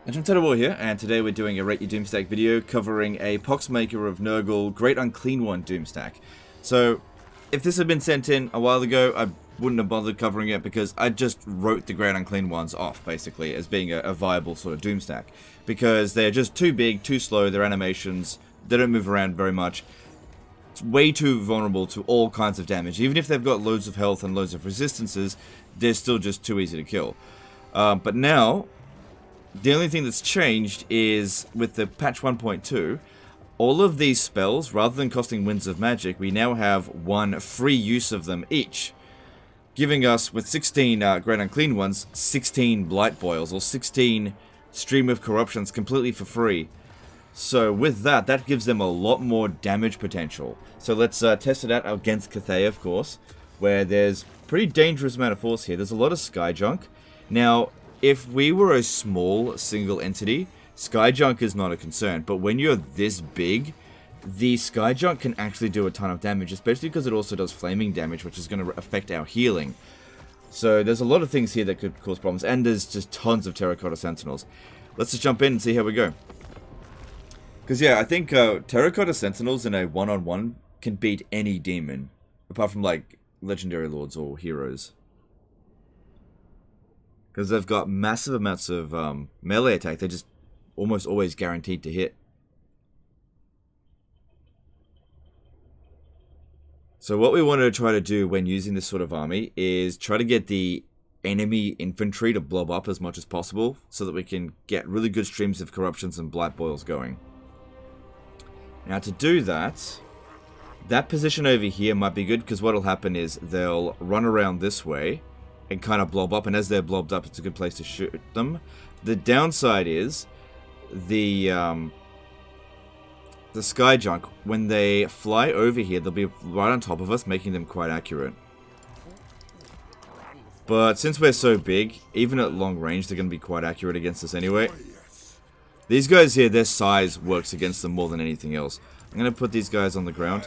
War here, and today we're doing a Rate Your Doomstack video covering a Poxmaker of Nurgle Great Unclean One Doomstack. So, if this had been sent in a while ago, I wouldn't have bothered covering it because I just wrote the Great Unclean Ones off, basically, as being a viable sort of Doomstack. Because they're just too big, too slow, their animations, they don't move around very much. It's way too vulnerable to all kinds of damage. Even if they've got loads of health and loads of resistances, they're still just too easy to kill. But now, the only thing that's changed is with the patch 1.2, all of these spells, rather than costing Winds of Magic, we now have one free use of them each, giving us, with 16 Great Unclean Ones, 16 Blight Boils, or 16 Stream of Corruptions completely for free. So with that, that gives them a lot more damage potential. So let's test it out against Cathay, of course, where there's pretty dangerous amount of force here. There's a lot of Sky Junk. Now, if we were a small single entity, Sky Junk is not a concern, but when you're this big, the Sky Junk can actually do a ton of damage, especially because it also does flaming damage, which is going to affect our healing. So there's a lot of things here that could cause problems, and there's just tons of Terracotta Sentinels. Let's just jump in and see how we go. Because yeah, I think Terracotta Sentinels in a one-on-one can beat any demon, apart from like Legendary Lords or Heroes. Because they've got massive amounts of melee attack, they're just almost always guaranteed to hit. So what we want to try to do when using this sort of army is try to get the enemy infantry to blob up as much as possible, so that we can get really good streams of corruptions and blight boils going. Now to do that, that position over here might be good, because what will happen is they'll run around this way and kind of blob up, and as they're blobbed up, it's a good place to shoot them. The downside is the Sky Junk, when they fly over here, they'll be right on top of us, making them quite accurate. But since we're so big, even at long range, they're going to be quite accurate against us anyway. These guys here, their size works against them more than anything else. I'm going to put these guys on the ground,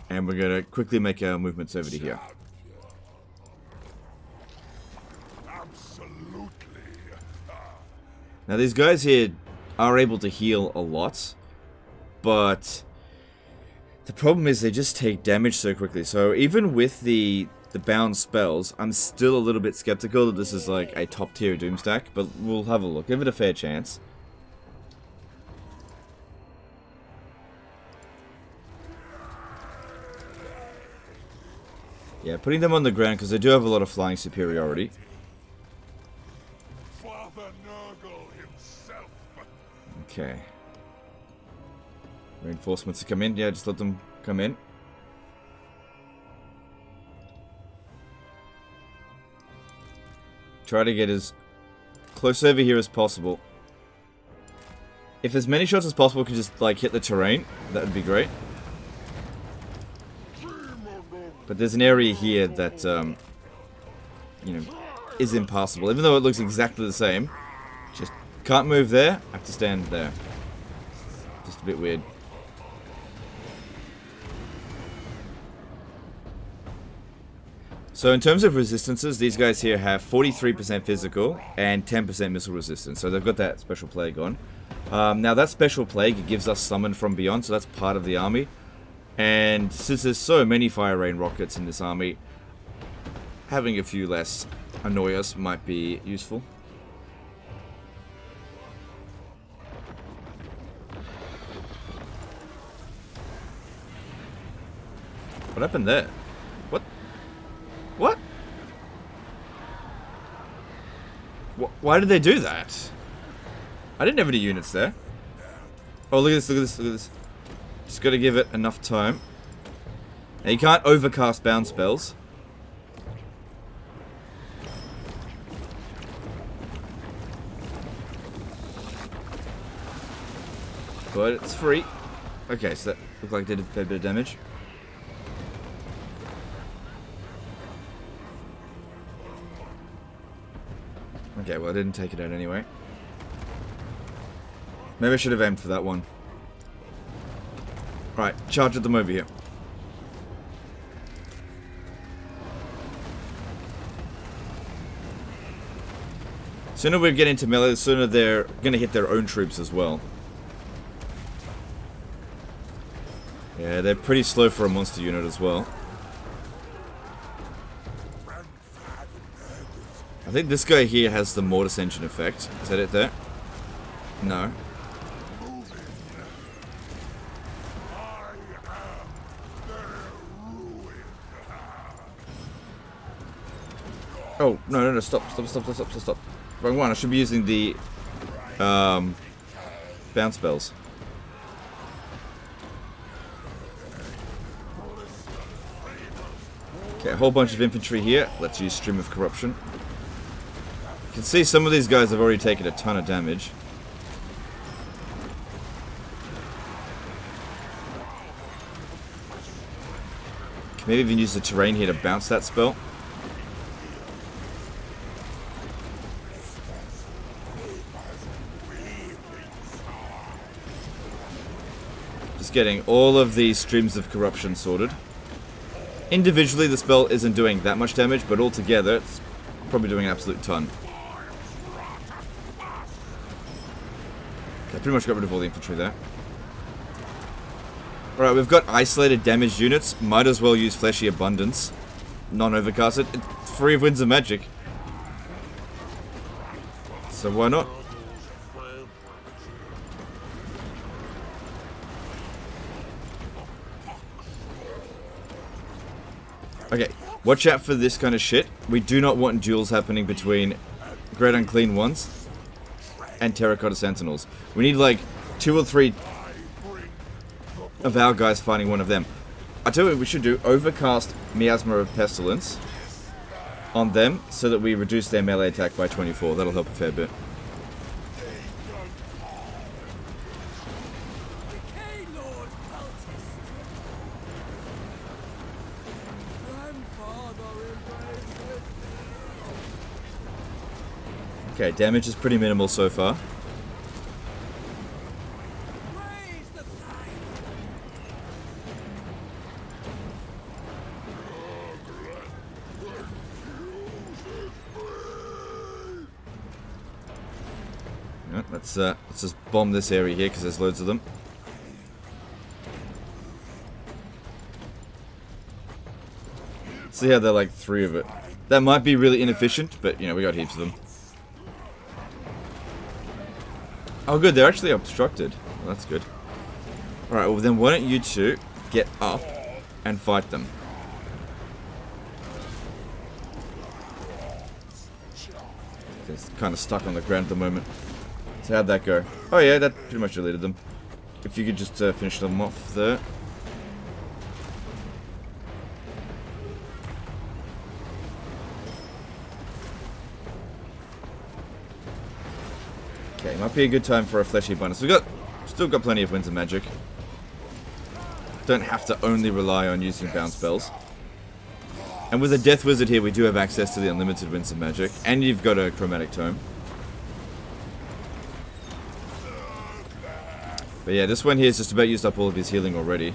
and we're going to quickly make our movements over to here. Now these guys here are able to heal a lot, but the problem is they just take damage so quickly. So even with the bound spells, I'm still a little bit skeptical that this is like a top tier Doomstack, but we'll have a look. Give it a fair chance. Yeah, putting them on the ground because they do have a lot of flying superiority. Okay. Reinforcements to come in. Yeah, just let them come in. Try to get as close over here as possible. If as many shots as possible can just like hit the terrain, that would be great. But there's an area here that, you know, is impassable. Even though it looks exactly the same, just can't move there, I have to stand there. Just a bit weird. So in terms of resistances, these guys here have 43% physical and 10% missile resistance. So they've got that special plague on. Now that special plague gives us summon from beyond, so that's part of the army. And since there's so many fire rain rockets in this army, having a few less annoy us might be useful. What happened there? What? What? Why did they do that? I didn't have any units there. Oh, look at this, look at this, look at this. Just gotta give it enough time. Now, you can't overcast bound spells. But it's free. Okay, so that looked like they did a fair bit of damage. Okay, well I didn't take it out anyway. Maybe I should have aimed for that one. Right, charge at them over here. Sooner we get into melee, the sooner they're going to hit their own troops as well. Yeah, they're pretty slow for a monster unit as well. I think this guy here has the mortis engine effect. Is that it there? No. Oh, no, stop. Wrong one, I should be using the bounce spells. Okay, a whole bunch of infantry here. Let's use Stream of Corruption. You can see some of these guys have already taken a ton of damage. Can maybe even use the terrain here to bounce that spell. Just getting all of these Streams of Corruption sorted. Individually, the spell isn't doing that much damage, but altogether, it's probably doing an absolute ton. Okay, pretty much got rid of all the infantry there. Alright, we've got isolated damaged units. Might as well use Fleshy Abundance. Non-overcasted. It's free of Winds of Magic. So why not? Okay, watch out for this kind of shit. We do not want duels happening between Great Unclean Ones and Terracotta Sentinels. We need like 2 or 3 of our guys fighting one of them. I tell you what we should do, overcast Miasma of Pestilence on them so that we reduce their melee attack by 24. That'll help a fair bit. Okay, damage is pretty minimal so far. Right, let's just bomb this area here because there's loads of them. See how they're like 3 of it. That might be really inefficient, but you know, we got heaps of them. Oh good, they're actually obstructed. Well, that's good. Alright, well then why don't you two get up and fight them. It's kind of stuck on the ground at the moment. So how'd that go? Oh yeah, that pretty much deleted them. If you could just finish them off there. Okay, might be a good time for a Fleshy Abundance. Still got plenty of Winds of Magic. Don't have to only rely on using bounce spells. And with a Death Wizard here, we do have access to the unlimited Winds of Magic. And you've got a Chromatic Tome. But yeah, this one here is just about used up all of his healing already.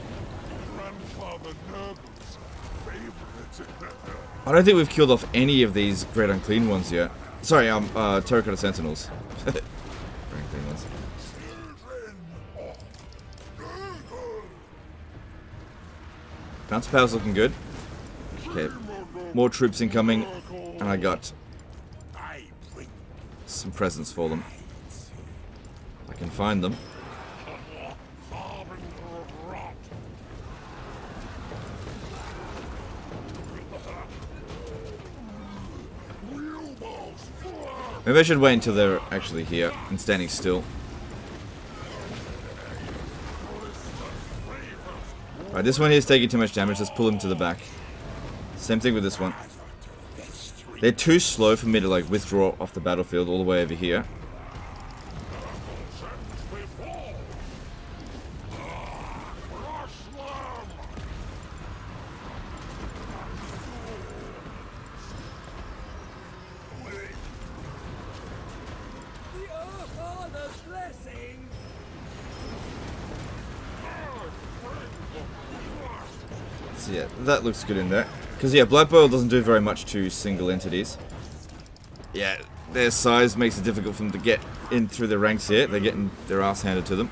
I don't think we've killed off any of these Great Unclean Ones yet. Sorry, Terracotta Sentinels. Bounce power's looking good. Okay, more troops incoming, and I got some presents for them. I can find them. Maybe I should wait until they're actually here and standing still. Alright, this one here is taking too much damage. Let's pull him to the back. Same thing with this one. They're too slow for me to like withdraw off the battlefield all the way over here. So yeah, that looks good in there. Because yeah, Blight Boil doesn't do very much to single entities. Yeah, their size makes it difficult for them to get in through the ranks here. They're getting their ass handed to them.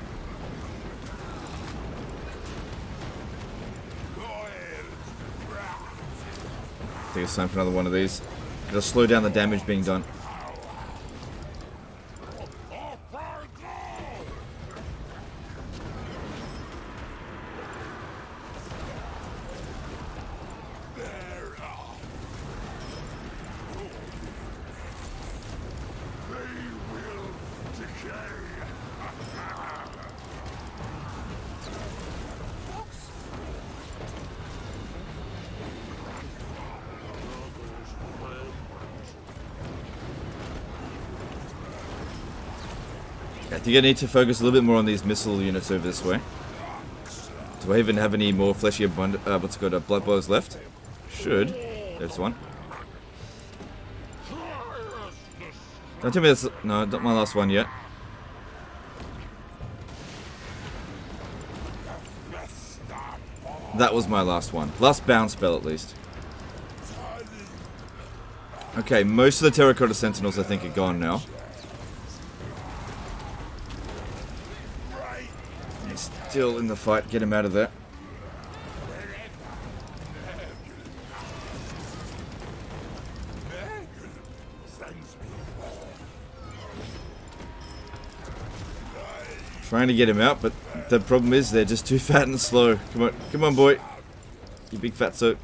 I think it's time for another one of these. It'll slow down the damage being done. I think I need to focus a little bit more on these missile units over this way. Do I even have any more fleshy abundant, what's it called, blood bows left? Should. There's one. Don't tell me that's, no, not my last one yet. That was my last one. Last bounce spell at least. Okay, most of the Terracotta Sentinels I think are gone now. Still in the fight, get him out of there. Trying to get him out, but the problem is they're just too fat and slow. Come on, boy. You big fatso.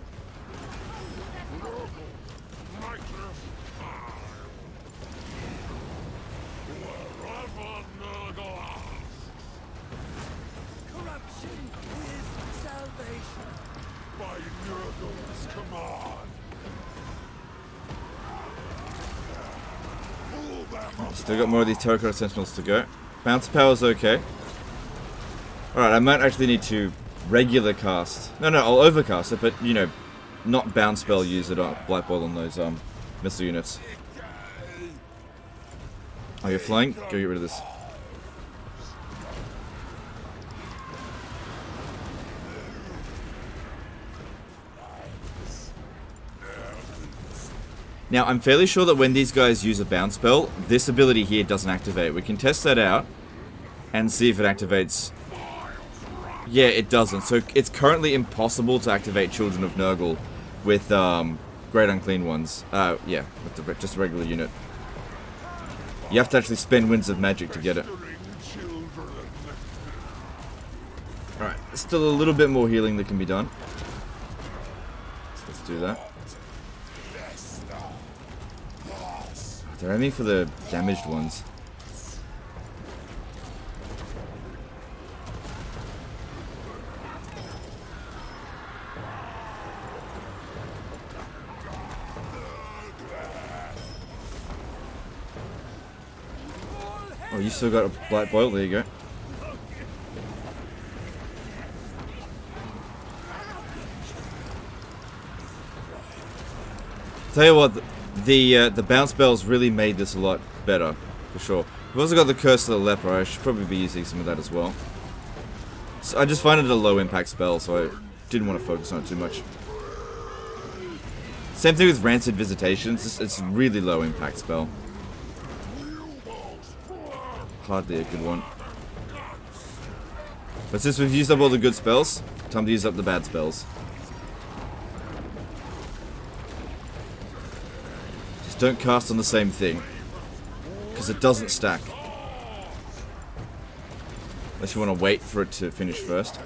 Still got more of these Terracotta Sentinels to go. Bounce power's okay. Alright, I might actually need to regular cast. No, I'll overcast it, but, you know, not bounce spell use it on Blight Boil on those missile units. Oh, you're flying? Go get rid of this. Now, I'm fairly sure that when these guys use a bounce spell, this ability here doesn't activate. We can test that out and see if it activates. Yeah, it doesn't. So it's currently impossible to activate Children of Nurgle with Great Unclean ones. Yeah, with just a regular unit. You have to actually spend Winds of Magic to get it. Alright, still a little bit more healing that can be done. So let's do that. They're aiming for the damaged ones. Oh, you still got a Blight Boil? There you go. Tell you what, the bounce spells really made this a lot better, for sure. We've also got the Curse of the Leper. I should probably be using some of that as well. So I just find it a low impact spell, so I didn't want to focus on it too much. Same thing with Rancid Visitations. It's a really low impact spell. Hardly a good one. But since we've used up all the good spells, time to use up the bad spells. Just don't cast on the same thing, because it doesn't stack. Unless you want to wait for it to finish first.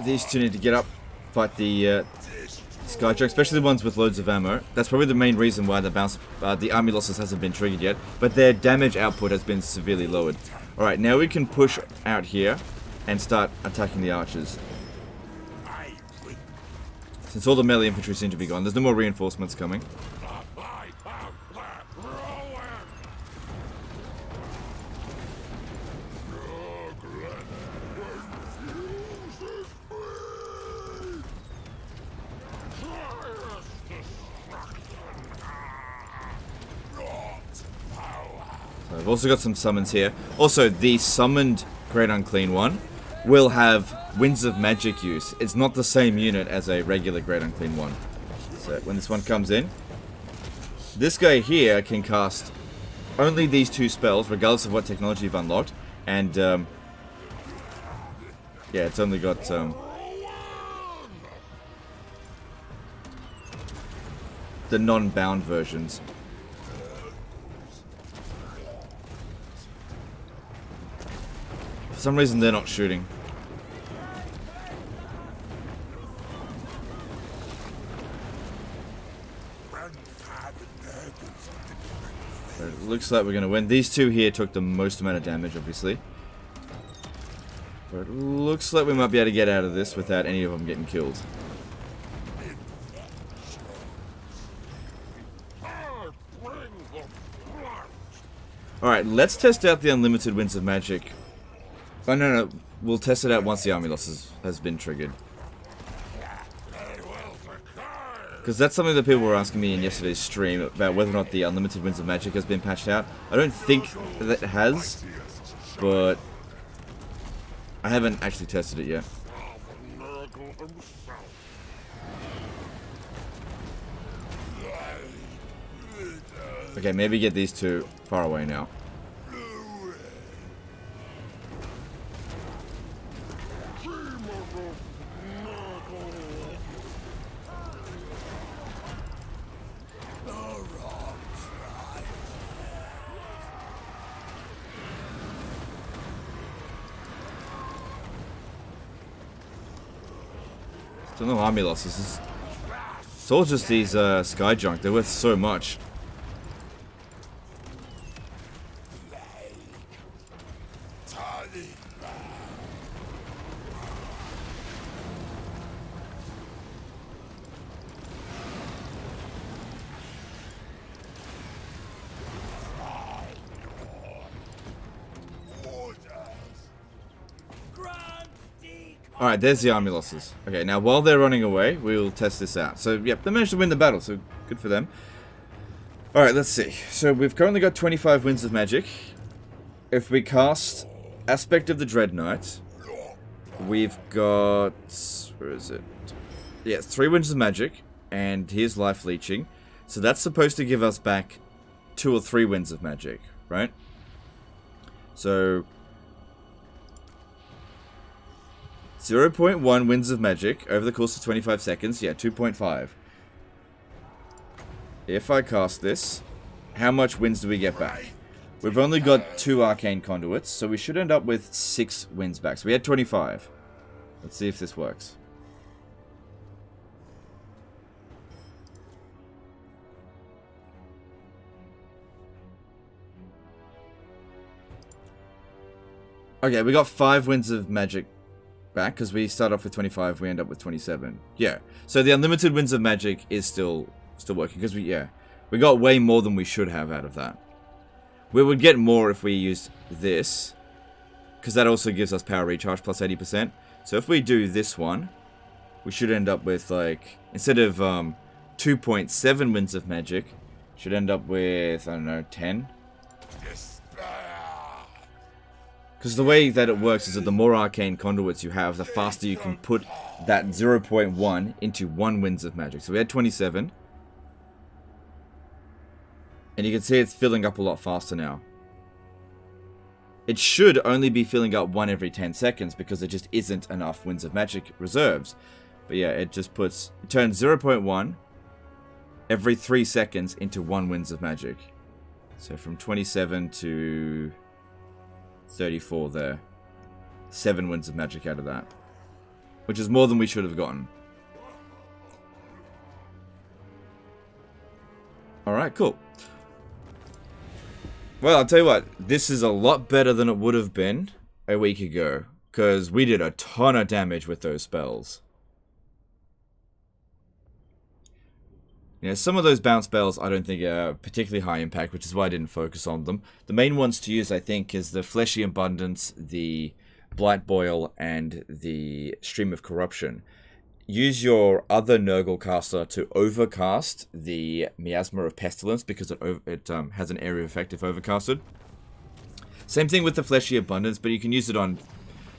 These two need to get up, fight the Skyjunk, especially the ones with loads of ammo. That's probably the main reason why the army losses hasn't been triggered yet. But their damage output has been severely lowered. Alright, now we can push out here and start attacking the archers. Since all the melee infantry seem to be gone, there's no more reinforcements coming. So I've also got some summons here. Also, the summoned Great Unclean one will have Winds of Magic use. It's not the same unit as a regular Great Unclean one. So when this one comes in, this guy here can cast only these 2 spells, regardless of what technology you've unlocked. And, yeah, it's only got, the non-bound versions. For some reason, they're not shooting. It looks like we're going to win. These 2 here took the most amount of damage, obviously. But it looks like we might be able to get out of this without any of them getting killed. Alright, let's test out the Unlimited Winds of Magic. Oh, no. We'll test it out once the army loss has been triggered. Because that's something that people were asking me in yesterday's stream about whether or not the Unlimited Winds of Magic has been patched out. I don't think that it has, but I haven't actually tested it yet. Okay, maybe get these 2 far away now. Still no army losses. It's all just these Skyjunk. They're worth so much. Alright, there's the army losses. Okay, now while they're running away, we'll test this out. So, yep, they managed to win the battle, so good for them. Alright, let's see. So, we've currently got 25 Winds of Magic. If we cast Aspect of the Dreadnought, we've got... where is it? Yeah, 3 Winds of Magic, and here's Life Leeching. So that's supposed to give us back 2 or 3 Winds of Magic, right? So... 0.1 Winds of Magic over the course of 25 seconds. Yeah, 2.5. If I cast this, how much winds do we get back? We've only got 2 Arcane Conduits, so we should end up with 6 winds back. So we had 25. Let's see if this works. Okay, we got 5 Winds of Magic back, because we start off with 25, we end up with 27. Yeah, so the Unlimited Winds of Magic is still working, because we got way more than we should have out of that. We would get more if we used this, because that also gives us power recharge plus 80%. So if we do this one, we should end up with, like, instead of 2.7 Winds of Magic, should end up with, I don't know, 10? Because the way that it works is that the more Arcane Conduits you have, the faster you can put that 0.1 into 1 Winds of Magic. So we had 27. And you can see it's filling up a lot faster now. It should only be filling up 1 every 10 seconds because there just isn't enough Winds of Magic reserves. But yeah, it turns 0.1 every 3 seconds into 1 Winds of Magic. So from 27 to 34 there. 7 Winds of Magic out of that. Which is more than we should have gotten. Alright, cool. Well, I'll tell you what, this is a lot better than it would have been a week ago, because we did a ton of damage with those spells. You know, some of those bounce spells I don't think are particularly high impact, which is why I didn't focus on them. The main ones to use, I think, is the Fleshy Abundance, the Blight Boil, and the Stream of Corruption. Use your other Nurgle caster to overcast the Miasma of Pestilence, because it has an area effect if overcasted. Same thing with the Fleshy Abundance, but you can use it on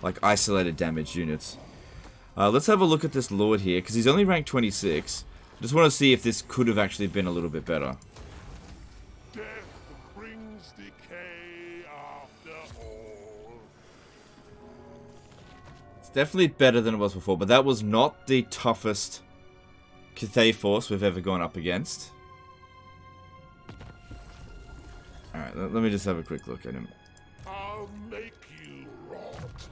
like isolated damage units. Let's have a look at this Lord here, because he's only ranked 26. I just want to see if this could have actually been a little bit better. Death brings decay after all. It's definitely better than it was before, but that was not the toughest Cathay force we've ever gone up against. Alright, let me just have a quick look at him. I'll make you rot.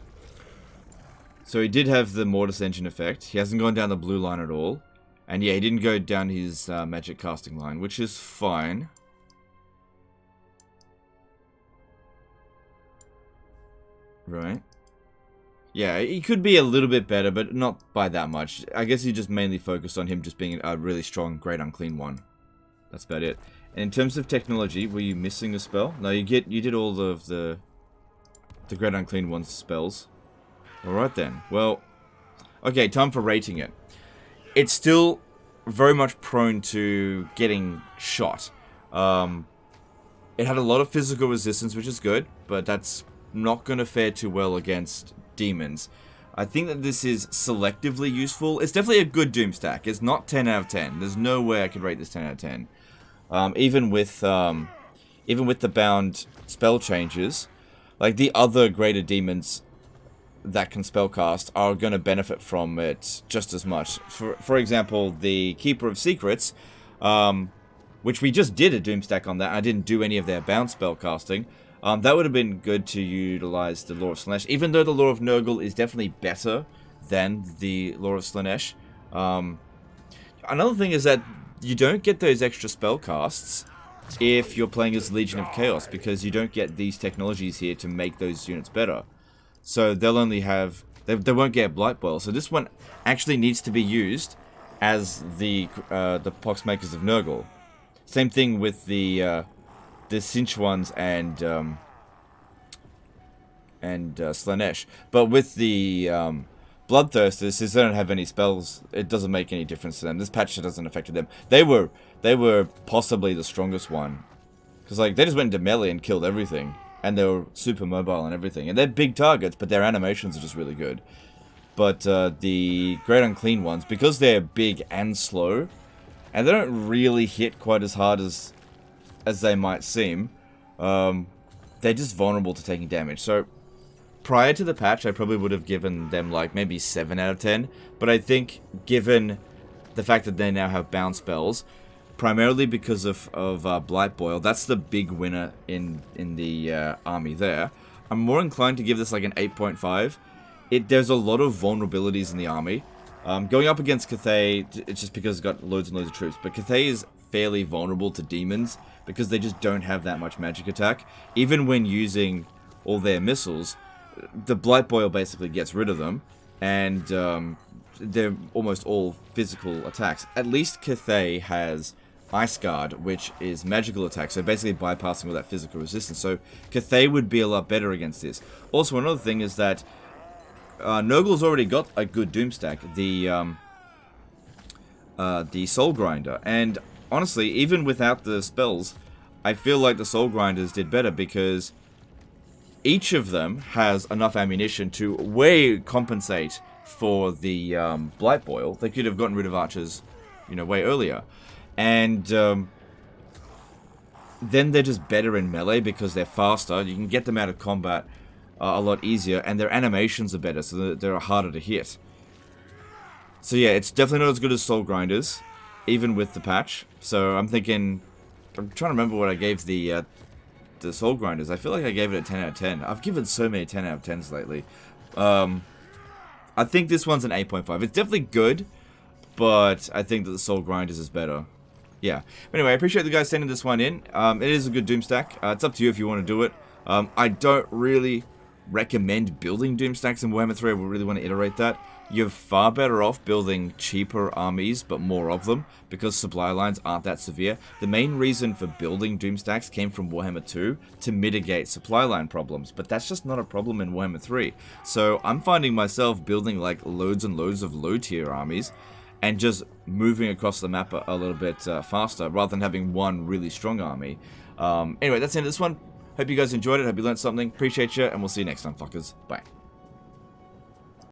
So he did have the Mortis Engine effect. He hasn't gone down the blue line at all. And yeah, he didn't go down his magic casting line, which is fine. Right. Yeah, he could be a little bit better, but not by that much. I guess he just mainly focused on him just being a really strong, great Unclean one. That's about it. And in terms of technology, were you missing a spell? No, you did all of the great Unclean one's spells. Alright then. Well, okay, time for rating it. It's still very much prone to getting shot. It had a lot of physical resistance, which is good, but that's not going to fare too well against demons. I think that this is selectively useful. It's definitely a good Doom stack. It's not 10 out of 10. There's no way I could rate this 10 out of 10. Even with the bound spell changes, like the other greater demons that can spellcast are going to benefit from it just as much. For example, the Keeper of Secrets, which we just did a Doomstack on that. I didn't do any of their bound spellcasting. That would have been good to utilize the Lore of Slaanesh, even though the Lore of Nurgle is definitely better than the Lore of Slaanesh. Another thing is that you don't get those extra spellcasts if you're playing as Legion of Chaos, because you don't get these technologies here to make those units better. So they'll only have... They won't get Blight Boil. So this one actually needs to be used as the Poxmakers of Nurgle. Same thing with the Cinch ones and Slaanesh. But with the Bloodthirsters, since they don't have any spells, it doesn't make any difference to them. This patch doesn't affect them. They were possibly the strongest one. Because like they just went into melee and killed everything. And they were super mobile and everything. And they're big targets, but their animations are just really good. But the Great Unclean ones, because they're big and slow, and they don't really hit quite as hard as they might seem, they're just vulnerable to taking damage. So, prior to the patch, I probably would have given them like maybe 7 out of 10. But I think, given the fact that they now have bound spells, primarily because of Blight Boil, that's the big winner in the army there. I'm more inclined to give this like an 8.5. There's a lot of vulnerabilities in the army. Going up against Cathay, it's just because it's got loads and loads of troops. But Cathay is fairly vulnerable to demons because they just don't have that much magic attack. Even when using all their missiles, the Blight Boil basically gets rid of them. And they're almost all physical attacks. At least Cathay has Ice Guard, which is magical attack, so basically bypassing all that physical resistance. So Cathay would be a lot better against this. Also, another thing is that Nurgle's already got a good Doomstack, the Soul Grinder, and honestly, even without the spells, I feel like the Soul Grinders did better because each of them has enough ammunition to way compensate for the Blight Boil. They could have gotten rid of archers, you know, way earlier. And then they're just better in melee because they're faster. You can get them out of combat a lot easier, and their animations are better, so they're harder to hit. So yeah, it's definitely not as good as Soul Grinders, even with the patch. So I'm thinking, I'm trying to remember what I gave the Soul Grinders. I feel like I gave it a 10 out of 10. I've given so many 10 out of 10s lately. I think this one's an 8.5. It's definitely good, but I think that the Soul Grinders is better. Yeah. But anyway, I appreciate the guys sending this one in. It is a good Doom stack. It's up to you if you want to do it. I don't really recommend building Doom stacks in Warhammer 3. I really want to iterate that. You're far better off building cheaper armies, but more of them, because supply lines aren't that severe. The main reason for building Doom stacks came from Warhammer 2 to mitigate supply line problems, but that's just not a problem in Warhammer 3. So I'm finding myself building like loads and loads of low tier armies, and just moving across the map a little bit faster, rather than having one really strong army. Anyway, that's the end of this one. Hope you guys enjoyed it. Hope you learned something. Appreciate you, and we'll see you next time, fuckers. Bye.